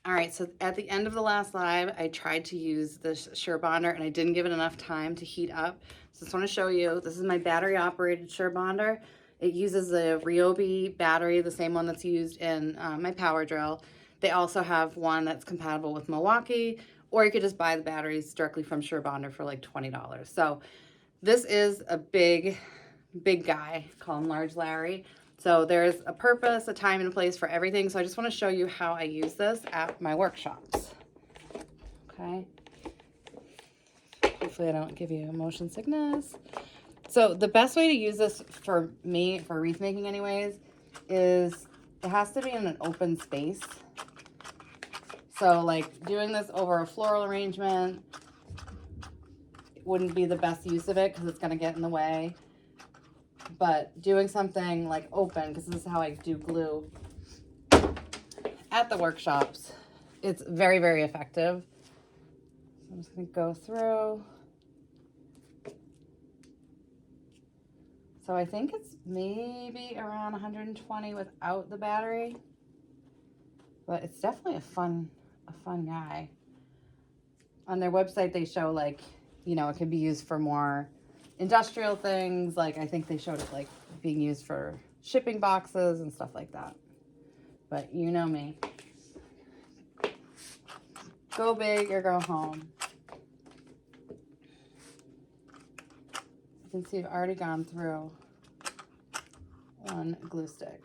All right, so at the end of the last live, I tried to use the Surebonder and I didn't give it enough time to heat up. So I just want to show you, this is my battery operated Surebonder. It uses the Ryobi battery, the same one that's used in my power drill. They also have one that's compatible with Milwaukee, or you could just buy the batteries directly from Surebonder for like $20. So this is a big guy, call him Large Larry. So there's a purpose, a time and a place for everything. So I just want to show you how I use this at my workshops. Okay. Hopefully I don't give you motion sickness. So the best way to use this for me, for wreath making anyways, is it has to be in an open space. So like doing this over a floral arrangement wouldn't be the best use of it because it's going to get in the way. But doing something like open, because this is how I do glue at the workshops, it's very, very effective. So I'm just going to go through. So I think it's maybe around 120 without the battery, but it's definitely a fun guy. On their website, they show like, you know, it can be used for more industrial things. Like I think they showed it like being used for shipping boxes and stuff like that. But you know me. Go big or go home. You can see I've already gone through one glue stick.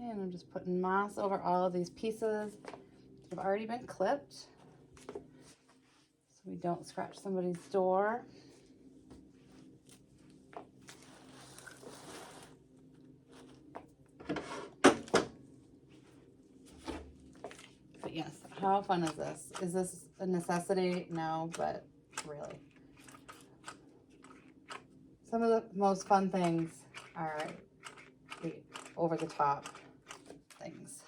And I'm just putting moss over all of these pieces that have already been clipped so we don't scratch somebody's door. But yes, how fun is this? Is this a necessity? No, but really. Some of the most fun things are the over the top things.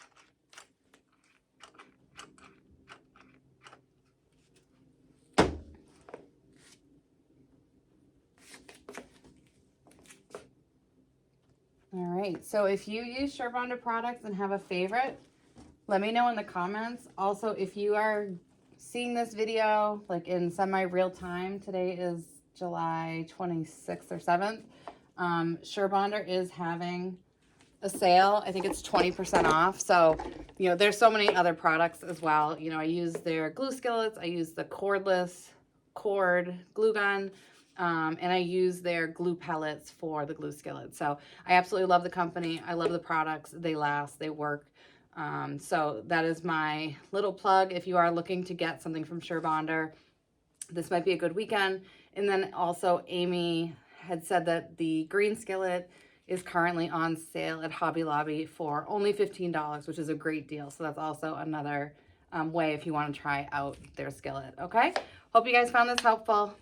All right, so if you use Surebonder products and have a favorite, let me know in the comments. Also, if you are seeing this video like in semi-real time, today is July 26th or 7th, Surebonder is having a sale. I think it's 20% off. So, you know, there's so many other products as well. You know, I use their glue skillets. I use the cordless cord glue gun. And I use their glue pellets for the glue skillet. So I absolutely love the company. I love the products. They last, they work. So that is my little plug. If you are looking to get something from Surebonder, this might be a good weekend. And then also Amy had said that the green skillet is currently on sale at Hobby Lobby for only $15, which is a great deal. So that's also another way if you want to try out their skillet. Okay. Hope you guys found this helpful.